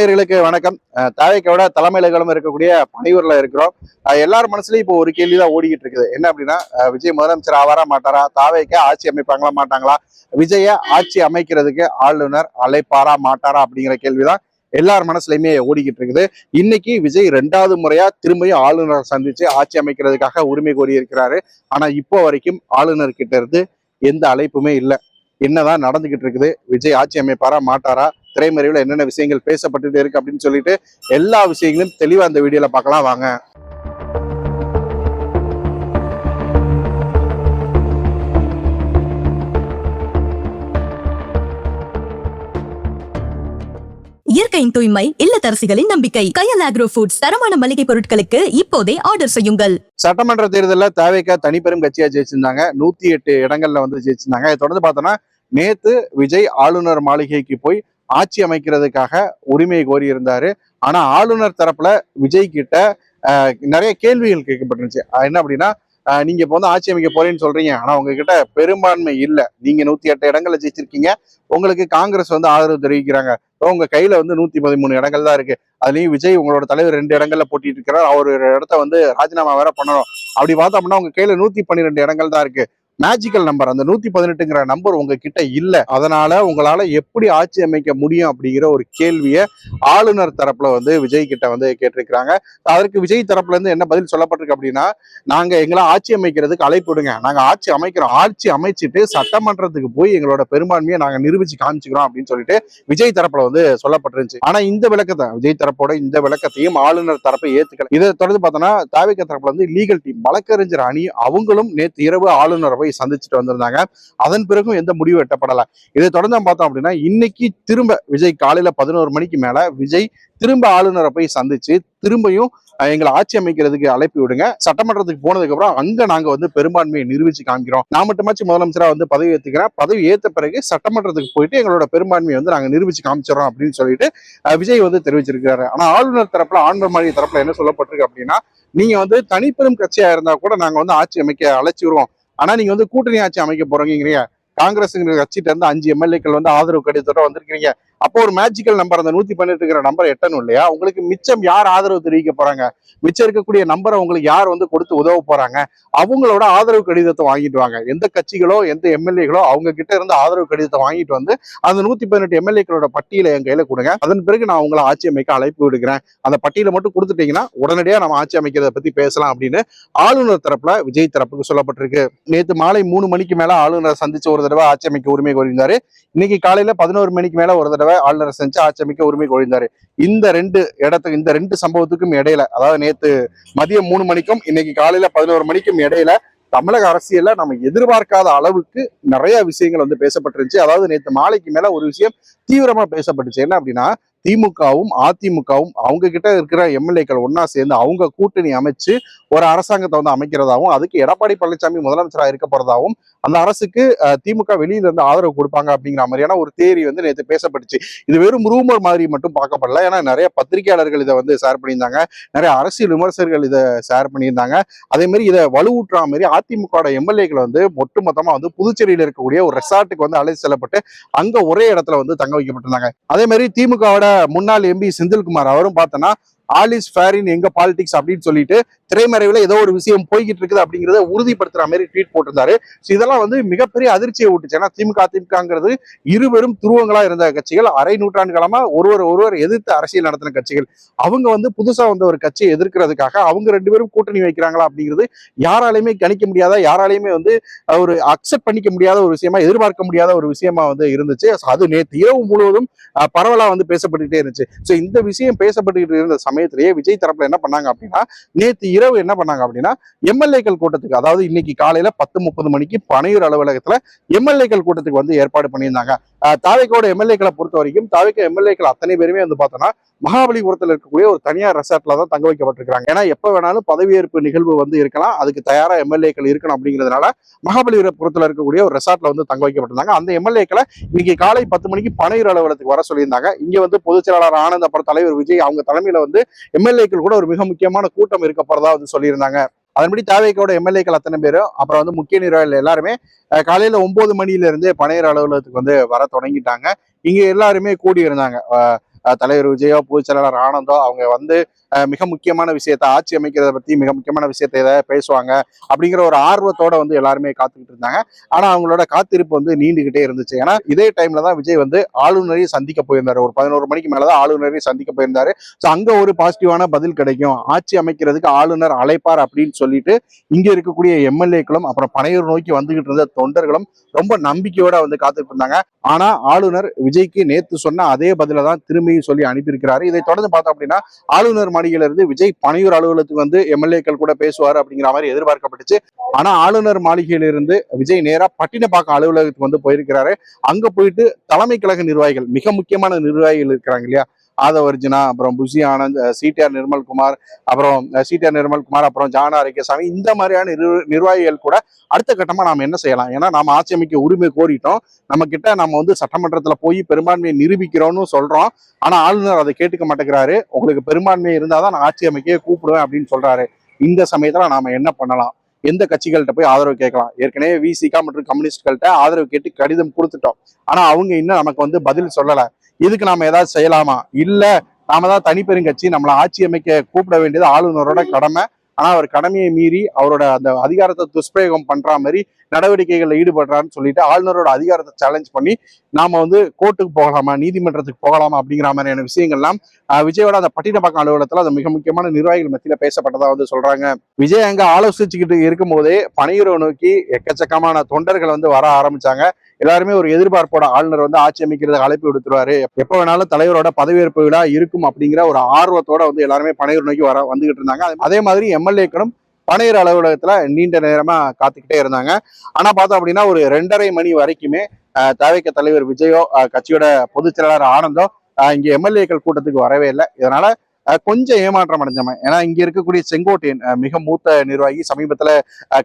நேயர்களுக்கு வணக்கம். தாவேக்காவோட தலைமையிலும் இருக்கக்கூடிய பணியூர்ல இருக்கிறோம். எல்லார் மனசுலயும் இப்போ ஒரு கேள்விதான் ஓடிக்கிட்டு இருக்குது. என்ன அப்படின்னா, விஜய் முதலமைச்சர் ஆவாரா மாட்டாரா, தாவேக்கா ஆட்சி அமைப்பாங்களா மாட்டாங்களா, விஜய ஆட்சி அமைக்கிறதுக்கு ஆளுநர் அழைப்பாரா மாட்டாரா அப்படிங்கிற கேள்விதான் எல்லார் மனசுலயுமே ஓடிக்கிட்டு இருக்குது. இன்னைக்கு விஜய் 2வது முறையா திரும்பியும் ஆளுநரை சந்திச்சு ஆட்சி அமைக்கிறதுக்காக உரிமை கோரி இருக்கிறாரு. ஆனா இப்போ வரைக்கும் ஆளுநர் கிட்ட இருந்து எந்த அழைப்புமே இல்லை. என்னதான் நடந்துகிட்டு இருக்குது, விஜய் ஆட்சி அமைப்பாரா மாட்டாரா, திரைமறைவுல என்னென்ன விஷயங்கள் பேசப்பட்டுட்டு இருக்கு அப்படின்னு சொல்லிட்டு எல்லா விஷயங்களும் தெளிவா அந்த வீடியோல பார்க்கலாம் வாங்க. இயற்கையின் தூய்மை இல்லத்தரசிகளின் நம்பிக்கை. கயல் ஆக்ரோ ஃபுட்ஸ் தரமான மளிகை பொருட்களுக்கு இப்போதே ஆர்டர் செய்யுங்கள். சட்டமன்ற தேர்தலில் தாவேக்கா தனிப்பெரும் கட்சியா ஜெயிச்சிருந்தாங்க. 108 இடங்கள்ல வந்து ஜெயிச்சிருந்தாங்க. இதை தொடர்ந்து பார்த்தோம்னா நேத்து விஜய் ஆளுநர் மாளிகைக்கு போய் ஆட்சி அமைக்கிறதுக்காக உரிமை கோரி இருந்தாரு. ஆனா ஆளுநர் தரப்புல விஜய் கிட்ட நிறைய கேள்விகள் கேட்கப்பட்டுருச்சு. என்ன அப்படின்னா, நீங்க இப்போ வந்து ஆட்சி அமைக்க போறேன்னு சொல்றீங்க, ஆனா உங்ககிட்ட பெரும்பான்மை இல்லை. நீங்க 108 இடங்கள்ல ஜெயிச்சிருக்கீங்க, உங்களுக்கு காங்கிரஸ் வந்து ஆதரவு தெரிவிக்கிறாங்க. உங்க கையில வந்து 113 இடங்கள் தான் இருக்கு. அதுலயும் விஜய் உங்களோட தலைவர் 2 இடங்கள்ல போட்டிட்டு இருக்கிறார். அவர் ஒரு இடத்த வந்து ராஜினாமா வேற பண்ணணும். அப்படி பார்த்தோம்னா உங்க கையில 112 இடங்கள் தான் இருக்கு. மேஜிக்கல் நம்பர் அந்த 118ங்கிற நம்பர் உங்ககிட்ட இல்ல. அதனால உங்களால எப்படி ஆட்சி அமைக்க முடியும் அப்படிங்கிற ஒரு கேள்வியை ஆளுநர் தரப்புல வந்து விஜய் கிட்ட வந்து கேட்டிருக்கிறாங்க. அதற்கு விஜய் தரப்புல இருந்து என்ன பதில் சொல்லப்பட்டிருக்கு அப்படின்னா, நாங்க எங்களை ஆட்சி அமைக்கிறதுக்கு அழைப்பு விடுங்க, நாங்க ஆட்சி அமைக்கிறோம், ஆட்சி அமைச்சிட்டு சட்டமன்றத்துக்கு போய் எங்களோட பெரும்பான்மையை நாங்க நிரூபிச்சு காமிச்சுக்கிறோம் அப்படின்னு சொல்லிட்டு விஜய் தரப்புல வந்து சொல்லப்பட்டிருந்துச்சு. ஆனா இந்த விளக்கத்தை விஜய் தரப்போட இந்த விளக்கத்தையும் ஆளுநர் தரப்பை ஏத்துக்கல. இதை தொடர்ந்து பார்த்தோம்னா தாவேக தரப்புல வந்து லீகல் டீம் வழக்கறிஞர் அணி அவங்களும் நேற்று இரவு ஆளுநரை போய் சந்திச்சுட்டு வந்திருந்தாங்க. அதன் பிறகும் எந்த முடிவு எட்டப்படல. இதை தொடர்ந்து பார்த்தோம் அப்படின்னா இன்னைக்கு திரும்ப விஜய் காலையில 11 மணிக்கு மேல விஜய் திரும்ப ஆளுநரை போய் சந்திச்சு திரும்பியும் எங்களை ஆட்சி அமைக்கிறதுக்கு அழைப்பு விடுங்க, சட்டமன்றத்துக்கு போனதுக்கு அப்புறம் அங்க நாங்க வந்து பெரும்பான்மையை நிரூபிச்சு காமிக்கிறோம், நான் மட்டுமாச்சும் முதலமைச்சரா வந்து பதவி ஏத்துக்கிறேன், பதவி ஏத்த பிறகு சட்டமன்றத்துக்கு போயிட்டு எங்களோட பெரும்பான்மையை வந்து நாங்க நிரூபிச்சு காமிச்சிடறோம் அப்படின்னு சொல்லிட்டு விஜய் வந்து தெரிவிச்சிருக்காரு. ஆனா ஆளுநர் தரப்புல ஆளுநர் மாளிகை தரப்புல என்ன சொல்லப்பட்டிருக்கு அப்படின்னா, நீங்க வந்து தனிப்பெரும் கட்சியா இருந்தா கூட நாங்க வந்து ஆட்சி அமைக்க அழைச்சிருவோம், ஆனா நீங்க வந்து கூட்டணி ஆட்சி அமைக்க போறீங்க, காங்கிரஸ் கட்சியிட்ட இருந்து 5 எம்எல்ஏக்கள் வந்து ஆதரவு கடிதத்தோட வந்திருக்கீங்க, அப்போ ஒரு மேஜிக்கல் நம்பர் அந்த 118 நம்பர் எட்டணும் இல்லையா? உங்களுக்கு மிச்சம் யார் ஆதரவு தெரிவிக்க போறாங்க, மிச்சம் இருக்கக்கூடிய நம்பரை உங்களுக்கு யார் வந்து கொடுத்து உதவ போறாங்க, அவங்களோட ஆதரவு கடிதத்தை வாங்கிட்டு வாங்க. எந்த கட்சிகளோ எந்த எம்எல்ஏகளோ அவங்க கிட்ட இருந்து ஆதரவு கடிதத்தை வாங்கிட்டு வந்து அந்த 118 எம்எல்ஏக்களோட பட்டியலை என் கையில கொடுங்க, அதன் பிறகு நான் உங்களை ஆட்சி அமைக்க அழைப்பு விடுக்கிறேன், அந்த பட்டியலை மட்டும் கொடுத்துட்டீங்கன்னா உடனடியா நம்ம ஆட்சி அமைக்கிறத பத்தி பேசலாம் அப்படின்னு ஆளுநர் தரப்புல விஜய் தரப்புக்கு சொல்லப்பட்டிருக்கு. நேற்று மாலை 3 மணிக்கு மேல ஆளுநரை சந்திச்சு ஒரு தடவை ஆட்சி அமைக்க உரிமை கோரியிருந்தாரு. இன்னைக்கு காலையில 11 மணிக்கு மேல ஒரு தடவை ஆளுநரை செஞ்சு ஆட்சி அமைக்க உரிமை கோரியிருந்தாரு. இந்த 2 சம்பவத்துக்கும் இடையில, அதாவது நேத்து மதியம் 3 மணிக்கும் இன்னைக்கு காலையில 11 மணிக்கும் இடையில தமிழக அரசியல்ல நம்ம எதிர்பார்க்காத அளவுக்கு நிறைய விஷயங்கள் வந்து பேசப்பட்டிருந்துச்சு. அதாவது நேற்று மாலைக்கு மேல ஒரு விஷயம் தீவிரமா பேசப்பட்டுச்சு. என்ன அப்படின்னா, திமுகவும் அதிமுகவும் அவங்க கிட்ட இருக்கிற எம்எல்ஏக்கள் ஒன்னா சேர்ந்து அவங்க கூட்டணி அமைச்சு ஒரு அரசாங்கத்தை வந்து அமைக்கிறதாவும், அதுக்கு எடப்பாடி பழனிசாமி முதலமைச்சராக இருக்க போறதாவும், அந்த அரசுக்கு திமுக வெளியில இருந்து ஆதரவு கொடுப்பாங்க அப்படிங்கிற மாதிரியான ஒரு தேரி வந்து நேற்று பேசப்பட்டுச்சு. இது வெறும் ரூமர் மாதிரி மட்டும் பார்க்கப்படல. ஏன்னா நிறைய பத்திரிகையாளர்கள் இதை வந்து ஷேர் பண்ணியிருந்தாங்க, நிறைய அரசியல் விமர்சகர்கள் இதை ஷேர் பண்ணியிருந்தாங்க. அதே மாதிரி இதை வலுவூட்டுற மாதிரி அதிமுக எம்எல்ஏக்கள் வந்து ஒட்டுமொத்தமா வந்து புதுச்சேரியில் இருக்கக்கூடிய ஒரு ரெசார்ட்டுக்கு வந்து அழைத்து செல்லப்பட்டு அங்க ஒரே இடத்துல வந்து தங்க வைக்கப்பட்டிருந்தாங்க. அதே மாதிரி திமுகவோட முன்னாள் எம்பி செந்தில்குமார் அவரும் பார்த்தோன்னா ஆல் இஸ் ஃபேர் இன் எங்க பாலிடிக்ஸ் அப்படின்னு சொல்லிட்டு திரைமறைவுல ஏதோ ஒரு விஷயம் போய்கிட்டு இருக்குது அப்படிங்கிறத உறுதிப்படுத்துற மாதிரி ட்வீட் போட்டிருந்தாரு. இதெல்லாம் வந்து மிகப்பெரிய அதிர்ச்சியை விட்டுச்சு. ஏன்னா திமுக அதிமுகங்கிறது இருவரும் துருவங்களா இருந்த கட்சிகள், அரை நூற்றாண்டு காலமா ஒருவர் எதிர்த்து அரசியல் நடத்தின கட்சிகள். அவங்க வந்து புதுசா வந்த ஒரு கட்சியை எதிர்க்கிறதுக்காக அவங்க 2 பேரும் கூட்டணி வைக்கிறாங்களா அப்படிங்கிறது யாராலையுமே கணிக்க முடியாத, யாராலையுமே வந்து ஒரு அக்செப்ட் பண்ணிக்க முடியாத ஒரு விஷயமா, எதிர்பார்க்க முடியாத ஒரு விஷயமா வந்து இருந்துச்சு. அது நேற்று இரவு முழுவதும் பரவலா வந்து பேசப்பட்டுக்கிட்டே இருந்துச்சு. ஸோ இந்த விஷயம் பேசப்பட்டுக்கிட்டு இருந்த சமயத்திலேயே விஜய் தரப்புல என்ன பண்ணாங்க அப்படின்னா, நேற்று இரவு என்ன பண்ணாங்க அப்படின்னா, எம்எல்ஏக்கள் கூட்டத்துக்கு, அதாவது இன்னைக்கு காலையில 10:30 மணிக்கு பனையூர் அலுவலகத்துல எம்எல்ஏக்கள் கூட்டத்துக்கு வந்து ஏற்பாடு பண்ணியிருந்தாங்க. தாவேக்காவோட எம்எல்ஏக்களை பொறுத்த வரைக்கும் தாவேக்கா எம்எல்ஏக்கள் அத்தனை பேருமே வந்து பார்த்தோன்னா மகாபலிபுரத்தில் இருக்கக்கூடிய ஒரு தனியார் ரெசார்ட்ல தான் தங்க வைக்கப்பட்டிருக்காங்க. ஏன்னா எப்ப வேணாலும் பதவியேற்பு நிகழ்வு வந்து இருக்கலாம், அதுக்கு தயாரா எம்எல்ஏக்கள் இருக்கணும் அப்படிங்கிறதுனால மகாபலிபுரத்தில் இருக்கக்கூடிய ஒரு ரெசார்ட்ல வந்து தங்க வைக்கப்பட்டிருந்தாங்க. அந்த எம்எல்ஏக்களை இன்னைக்கு காலை 10 மணிக்கு பனையூர் அலுவலகத்துக்கு வர சொல்லியிருந்தாங்க. இங்க வந்து பொதுச் செயலாளர் ஆனந்த், அப்புறம் தலைவர் விஜய் அவங்க தலைமையில வந்து எம்எல்ஏக்கள் கூட ஒரு மிக முக்கியமான கூட்டம் இருக்க போறதா வந்து சொல்லியிருந்தாங்க. அதன்படி தாவேக்காவோட எம்எல்ஏக்கள் அத்தனை பேரும், அப்புறம் வந்து முக்கிய நிர்வாகிகள் எல்லாருமே காலையில 9 மணில இருந்தே பனையூர் அலுவலகத்துக்கு வந்து வர தொடங்கிட்டாங்க. இங்க எல்லாருமே கூடி இருந்தாங்க. தலைவர் விஜயோ பொதுச் செயலாளர் ஆனந்தோ அவங்க வந்து மிக முக்கியமான விஷயத்த ஆட்சி அமைக்கிறத பத்தி மிக முக்கியமான விஷயத்த ஏதாவது பேசுவாங்க அப்படிங்கிற ஒரு ஆர்வத்தோட வந்து எல்லாருமே காத்துக்கிட்டு இருந்தாங்க. ஆனா அவங்களோட காத்திருப்பு வந்து நீண்டுகிட்டே இருந்துச்சு. ஏன்னா இதே டைம்ல தான் விஜய் வந்து ஆளுநரையும் சந்திக்க போயிருந்தாரு. ஒரு 11 மணிக்கு மேலதான் ஆளுநரையும் சந்திக்க போயிருந்தாரு. ஸோ அங்க ஒரு பாசிட்டிவான பதில் கிடைக்கும், ஆட்சி அமைக்கிறதுக்கு ஆளுநர் அழைப்பார் அப்படின்னு சொல்லிட்டு இங்க இருக்கக்கூடிய எம்எல்ஏக்களும் அப்புறம் பனையூர் நோக்கி வந்துகிட்டு இருந்த தொண்டர்களும் ரொம்ப நம்பிக்கையோட வந்து காத்துட்டு இருந்தாங்க. ஆனா ஆளுநர் விஜய்க்கு நேத்து சொன்ன அதே பதில தான் திரும்பியும் சொல்லி அனுப்பியிருக்கிறாரு. இதை தொடர்ந்து பார்த்தோம் அப்படின்னா ஆளுநர் மாளிகையில இருந்து விஜய் பனையூர் அலுவலகத்துக்கு வந்து எம்எல்ஏக்கள் கூட பேசுவார் அப்படிங்கிற மாதிரி எதிர்பார்க்கப்பட்டுச்சு. ஆனா ஆளுநர் மாளிகையில இருந்து விஜய் நேரா பட்டினப்பாக்கம் அலுவலகத்துக்கு வந்து போயிருக்கிறாரு. அங்க போயிட்டு தலைமை கழக நிர்வாகிகள், மிக முக்கியமான நிர்வாகிகள் இருக்கிறாங்க இல்லையா, ஆதவர்ஜுனா, அப்புறம் புஷி ஆனந்த், சிடிஆர் நிர்மல்குமார், அப்புறம் சிடிஆர் நிர்மல்குமார், அப்புறம் ஜானா அரிக்கசாமி, இந்த மாதிரியான நிர்வாகிகள் கூட அடுத்த கட்டமா நாம என்ன செய்யலாம், ஏன்னா நாம ஆட்சி அமைக்க உரிமை கோரிட்டோம், நம்ம கிட்ட நம்ம வந்து சட்டமன்றத்துல போய் பெரும்பான்மையை நிரூபிக்கிறோம்னு சொல்றோம். ஆனா ஆளுநர் அதை கேட்டுக்க மாட்டேங்கிறாரு. உங்களுக்கு பெரும்பான்மை இருந்தாதான் நான் ஆட்சி அமைக்க கூப்பிடுவேன் அப்படின்னு சொல்றாரு. இந்த சமயத்துல நாம என்ன பண்ணலாம், எந்த கட்சிகள்கிட்ட போய் ஆதரவு கேட்கலாம்? ஏற்கனவே விசிகா மற்றும் கம்யூனிஸ்ட்கள்கிட்ட ஆதரவு கேட்டு கடிதம் கொடுத்துட்டோம். ஆனா அவங்க இன்னும் நமக்கு வந்து பதில் சொல்லல. இதுக்கு நாம ஏதாவது செய்யலாமா? இல்ல நாம தான் தனிப்பெருங்கட்சி, நம்மளை ஆட்சி அமைக்க கூப்பிட வேண்டியது ஆளுநரோட கடமை. ஆனா அவர் கடமையை மீறி அவரோட அந்த அதிகாரத்தை துஷ்பிரயோகம் பண்ற மாதிரி நடவடிக்கைகள்ல ஈடுபடுறான்னு சொல்லிட்டு ஆளுநரோட அதிகாரத்தை சேலஞ்ச் பண்ணி நாம வந்து கோர்ட்டுக்கு போகலாமா, நீதிமன்றத்துக்கு போகலாமா அப்படிங்கிற மாதிரியான விஷயங்கள்லாம் விஜயோட அந்த பட்டினப்பாக்கம் அலுவலகத்துல அது மிக முக்கியமான நிர்வாகிகள் மத்தியில பேசப்பட்டதா வந்து சொல்றாங்க. விஜய் அங்க ஆலோசிச்சுக்கிட்டு இருக்கும் போதே பனையூரை நோக்கி எக்கச்சக்கமான தொண்டர்கள் வந்து வர ஆரம்பிச்சாங்க. எல்லாருமே ஒரு எதிர்பார்ப்போட ஆளுநர் வந்து ஆட்சி அமைக்கிறதுக்கு அழைப்பு விடுத்துருவாரு, எப்ப வேணாலும் தலைவரோட பதவியேற்பு விழா இருக்கும் அப்படிங்கிற ஒரு ஆர்வத்தோட வந்து எல்லாருமே பனையூர் நோக்கி வந்துகிட்டு இருந்தாங்க. அதே மாதிரி எம்எல்ஏக்களும் பனையூர் அலுவலகத்துல நீண்ட நேரமா காத்துக்கிட்டே இருந்தாங்க. ஆனா பார்த்தோம் அப்படின்னா ஒரு 2:30 மணி வரைக்குமே தவிக தலைவர் விஜயோ கட்சியோட பொதுச் செயலாளர் ஆனந்தோ இங்க எம்எல்ஏக்கள் கூட்டத்துக்கு வரவே இல்லை. இதனால கொஞ்சம் ஏமாற்றம் அடைஞ்சவன். ஏன்னா இங்க இருக்கக்கூடிய செங்கோட்டையன் மிக மூத்த நிர்வாகி, சமீபத்துல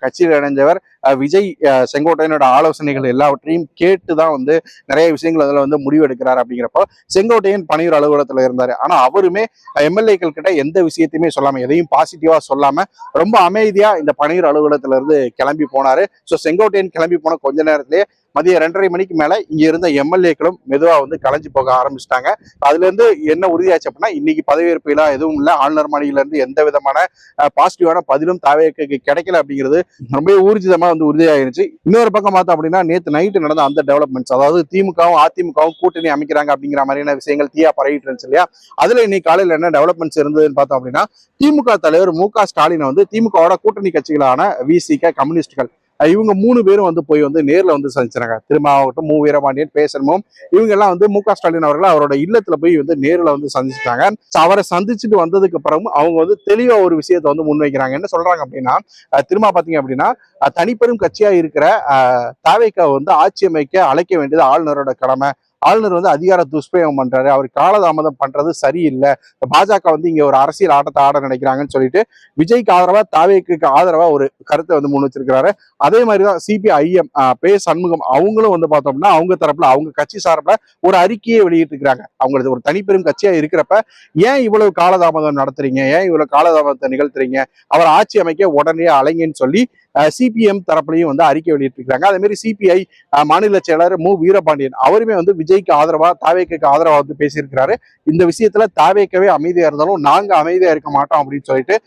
கட்சியில் இணைஞ்சவர். விஜய் செங்கோட்டையனோட ஆலோசனைகள் எல்லாவற்றையும் கேட்டுதான் வந்து நிறைய விஷயங்கள் அதுல வந்து முடிவெடுக்கிறார். அப்படிங்கிறப்போ செங்கோட்டையன் பனையூர் அலுவலகத்துல இருந்தாரு. ஆனா அவருமே எம்எல்ஏக்கள் கிட்ட எந்த விஷயத்தையுமே சொல்லாம, எதையும் பாசிட்டிவா சொல்லாம ரொம்ப அமைதியா இந்த பனையூர் அலுவலகத்துல இருந்து கிளம்பி போனாரு. ஸோ செங்கோட்டையன் கிளம்பி போன கொஞ்ச நேரத்திலேயே மதியம் 2:30 மணிக்கு மேல இங்க இருந்த எம்எல்ஏக்களும் மெதுவா வந்து கலைஞ்சு போக ஆரம்பிச்சிட்டாங்க. அதுல இருந்து என்ன உறுதியாச்சு அப்படின்னா இன்னைக்கு பதவியேற்பு எல்லாம் எதுவும் இல்லை, ஆளுநர் மாளிகையில இருந்து எந்த விதமான பாசிட்டிவான பதிலும் தாவேக்கு கிடைக்கல அப்படிங்கிறது ரொம்ப ஊர்ஜிதமா வந்து உறுதியாயிருச்சு. இன்னொரு பக்கம் பார்த்தோம் அப்படின்னா நேற்று நைட்டு நடந்த அந்த டெவலப்மெண்ட்ஸ், அதாவது திமுகவும் அதிமுகவும் கூட்டணி அமைக்கிறாங்க அப்படிங்கிற மாதிரியான விஷயங்கள் தீயா பரவிட்டு இருந்துச்சு இல்லையா, அதுல இன்னைக்கு காலையில என்ன டெவலப்மெண்ட்ஸ் இருந்ததுன்னு பார்த்தோம் அப்படின்னா திமுக தலைவர் மு.க.ஸ்டாலினை வந்து திமுகவோட கூட்டணி கட்சிகளான விசிக, கம்யூனிஸ்டுகள் இவங்க 3 பேரும் வந்து போய் வந்து நேர்ல வந்து சந்திச்சாங்க. திருமாவட்டம், மு வீரபாண்டியன், பேசணும், இவங்க எல்லாம் வந்து மு.க.ஸ்டாலின் அவர்கள் அவரோட இல்லத்துல போய் வந்து நேர்ல வந்து சந்திச்சிட்டாங்க. அவரை சந்திச்சுட்டு வந்ததுக்கு அப்புறம் அவங்க வந்து தெளிவா ஒரு விஷயத்த வந்து முன்வைக்கிறாங்க. என்ன சொல்றாங்க அப்படின்னா திரும்ப பாத்தீங்க அப்படின்னா தனிப்பெரும் கட்சியா இருக்கிற தாவேக்காவை வந்து ஆட்சி அமைக்க அழைக்க வேண்டியது ஆளுநரோட கடமை. ஆளுநர் வந்து அதிகார துஷ்பிரயோகம் பண்றாரு, அவர் காலதாமதம் பண்றது சரியில்லை, பாஜக வந்து இங்க ஒரு அரசியல் ஆட்டத்தை ஆட நினைக்கிறாங்கன்னு சொல்லிட்டு விஜய்க்கு ஆதரவா தாவேக்கு ஆதரவா ஒரு கருத்தை வந்து முன் வச்சிருக்கிறாரு. அதே மாதிரிதான் சிபிஐஎம் பே சண்முகம் அவங்களும் வந்து பார்த்தோம்னா அவங்க தரப்புல அவங்க கட்சி சார்பில் ஒரு அறிக்கையை வெளியிட்டு இருக்கிறாங்க. அவங்களுக்கு ஒரு தனிப்பெரும் கட்சியா இருக்கிறப்ப ஏன் இவ்வளவு காலதாமதம் நடத்துறீங்க, ஏன் இவ்வளவு காலதாமதத்தை நிகழ்த்துறீங்க, அவர் ஆட்சி அமைக்க உடனே அலைங்கன்னு சொல்லி சிபிஎம் தரப்புலையும் வந்து அறிக்கை வெளியிட்டு இருக்காங்க. அதே மாதிரி சிபிஐ மாநில செயலர் மு வீரபாண்டியன் அவருமே வந்து விஜய்க்கு ஆதரவா தாவேக்கு ஆதரவா வந்து பேசியிருக்கிறாரு. இந்த விஷயத்துல தாவேக்கவே அமைதியா இருந்தாலும் நாங்க அமைதியா இருக்க மாட்டோம் அப்படின்னு சொல்லிட்டு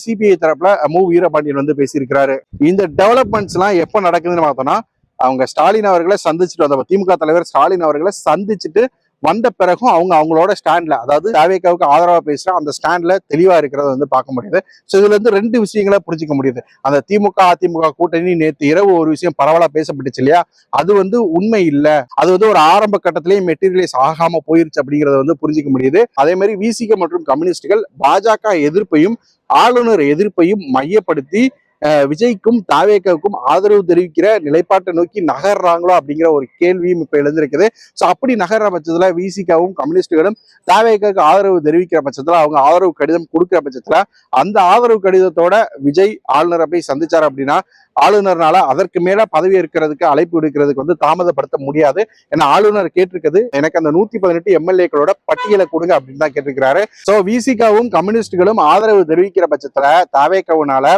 சிபிஐ தரப்புல மு வீரபாண்டியன் வந்து பேசியிருக்கிறாரு. இந்த டெவலப்மெண்ட்ஸ் எல்லாம் எப்ப நடக்குதுன்னு பார்த்தோம்னா அவங்க ஸ்டாலின் அவர்களை சந்திச்சுட்டு வந்த திமுக தலைவர் ஸ்டாலின் அவர்களை சந்திச்சுட்டு வந்த பிறகும் அவங்க அவங்களோட ஸ்டாண்ட்ல, அதாவது தாவேக்காவுக்கு ஆதரவா பேசுற அந்த ஸ்டாண்ட்ல தெளிவா இருக்கிறத வந்து பார்க்க முடியுது. ஸோ இதுல இருந்து 2 விஷயங்களை புரிஞ்சுக்க முடியுது. அந்த திமுக அதிமுக கூட்டணி நேற்று இரவு ஒரு விஷயம் பரவலா பேசப்பட்டுச்சு இல்லையா, அது வந்து உண்மை இல்லை, அது வந்து ஒரு ஆரம்ப கட்டத்திலேயே மெட்டீரியலைஸ் ஆகாம போயிருச்சு அப்படிங்கறத வந்து புரிஞ்சுக்க முடியுது. அதே மாதிரி விசிக மற்றும் கம்யூனிஸ்டுகள் பாஜக எதிர்ப்பையும் ஆளுநர் எதிர்ப்பையும் மையப்படுத்தி விஜய்க்கும் தாவேக்காவுக்கும் ஆதரவு தெரிவிக்கிற நிலைப்பாட்டை நோக்கி நகர்றாங்களோ அப்படிங்கிற ஒரு கேள்வியும் இப்ப எழுந்திருக்குது. ஸோ அப்படி நகர்ற பட்சத்துல விசிகாவும் கம்யூனிஸ்டுகளும் தாவேக்காவுக்கு ஆதரவு தெரிவிக்கிற பட்சத்துல, அவங்க ஆதரவு கடிதம் கொடுக்கிற பட்சத்துல அந்த ஆதரவு கடிதத்தோட விஜய் ஆளுநரை போய் சந்திச்சார் அப்படின்னா ஆளுநர்னால அதற்கு மேல பதவி இருக்கிறதுக்கு அழைப்பு விடுக்கிறதுக்கு வந்து தாமதப்படுத்த முடியாது. ஏன்னா ஆளுநர் கேட்டிருக்கிறது எனக்கு அந்த 118 எம்எல்ஏக்களோட பட்டியலை கொடுங்க அப்படின்னு தான் கேட்டிருக்கிறாரு. ஸோ விசிகாவும் கம்யூனிஸ்டுகளும் ஆதரவு தெரிவிக்கிற பட்சத்துல தாவேக்காவுனால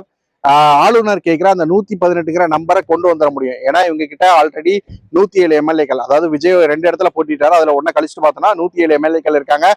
ஆளுநர் கேட்கிற அந்த 118 நம்பரை கொண்டு வந்துட முடியும். ஏன்னா இவங்க கிட்ட ஆல்ரெடி 107 எம்எல்ஏக்கள், அதாவது விஜய் 2 இடத்துல போட்டிட்டாரு, அதுல ஒன்ன கழிச்சுட்டு பார்த்தோம்னா 107 எம்எல்ஏக்கள் இருக்காங்க.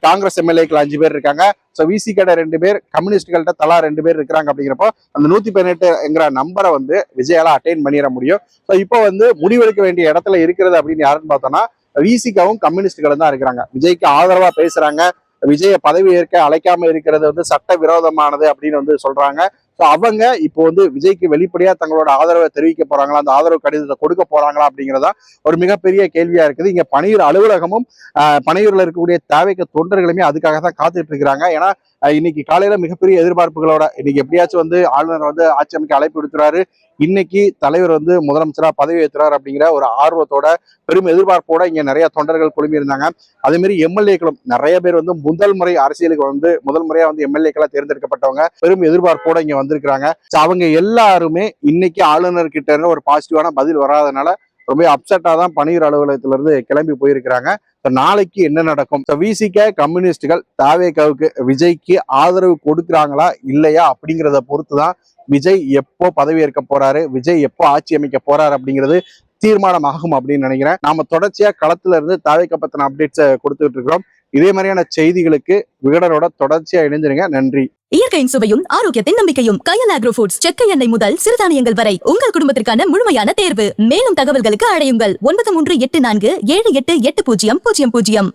காங்கிரஸ் எம்எல்ஏக்கள் 5 பேர் இருக்காங்க. ஸோ விசி கிட்ட 2 பேர், கம்யூனிஸ்ட்கள்ட்ட தலா 2 பேர் இருக்கிறாங்க. அப்படிங்கிறப்போ அந்த 118 நம்பரை வந்து விஜயால அட்டைன் பண்ணிட முடியும். ஸோ இப்போ வந்து முடிவெடுக்க வேண்டிய இடத்துல இருக்கிறது அப்படின்னு யாருன்னு பார்த்தோம்னா விசிகாவும் கம்யூனிஸ்டுகளும் தான் இருக்கிறாங்க. விஜய்க்கு ஆதரவா பேசுறாங்க. விஜய பதவி ஏற்க அழைக்காம இருக்கிறது வந்து சட்ட விரோதமானது அப்படின்னு வந்து சொல்றாங்க. ஸோ அவங்க இப்போ வந்து விஜய்க்கு வெளிப்படையா தங்களோட ஆதரவை தெரிவிக்க போறாங்களா, அந்த ஆதரவு கடிதத்தை கொடுக்க போறாங்களா அப்படிங்கிறதா ஒரு மிகப்பெரிய கேள்வியா இருக்குது. இங்க பணியூர் அலுவலகமும் பணியூர்ல இருக்கக்கூடிய தேவைக்கு தொண்டர்களுமே அதுக்காக தான் காத்துட்டு இருக்கிறாங்க. ஏன்னா இன்னைக்கு காலையில மிகப்பெரிய எதிர்பார்ப்புகளோட இன்னைக்கு எப்படியாச்சும் வந்து ஆளுநர் வந்து ஆட்சி அமைக்க அழைப்பு விடுத்துறாரு, இன்னைக்கு தலைவர் வந்து முதலமைச்சரா பதவி ஏற்றுறாரு அப்படிங்கிற ஒரு ஆர்வத்தோட பெரும் எதிர்பார்ப்போட இங்க நிறைய தொண்டர்கள் குழுமி இருந்தாங்க. அதே மாதிரி எம்எல்ஏக்களும் நிறைய பேர் வந்து முதல் முறை அரசியலுக்கு வந்து முதல் முறையா வந்து எம்எல்ஏக்களா தேர்ந்தெடுக்கப்பட்டவங்க பெரும் எதிர்பார்ப்போட இங்க வந்திருக்கிறாங்க. அவங்க எல்லாருமே இன்னைக்கு ஆளுநர் கிட்ட இருந்து ஒரு பாசிட்டிவான பதில் வராதனால ரொம்ப அப்செட்டா தான் பணியூர் அலுவலகத்துல இருந்து கிளம்பி போயிருக்கிறாங்க. நாளைக்கு என்ன நடக்கும்? விசிக கம்யூனிஸ்டுகள் தாவேகாவுக்கு விஜய்க்கு ஆதரவு கொடுக்குறாங்களா இல்லையா அப்படிங்கிறத பொறுத்துதான் விஜய் எப்போ பதவி ஏற்க போறாரு, விஜய் எப்போ ஆட்சி அமைக்க போறாரு அப்படிங்கிறது தீர்மானம் ஆகும் அப்படின்னு நினைக்கிறேன். நாம தொடர்ச்சியா களத்துல இருந்து தாவேகா பத்தின அப்டேட்ஸை கொடுத்துட்டு இருக்கிறோம். இதே மாதிரியான செய்திகளுக்கு விகடனோட தொடர்ச்சியா இணைஞ்சிருங்க. நன்றி. இயற்கையின் சுவையும் ஆரோக்கியத்தின் நம்பிக்கையும் கயல் ஆக்ரோ ஃபுட்ஸ். செக்கை எண்ணெய் முதல் சிறுதானியங்கள் வரை உங்கள் குடும்பத்திற்கான முழுமையான தேர்வு. மேலும் தகவல்களுக்கு அழையுங்கள் 9384788000.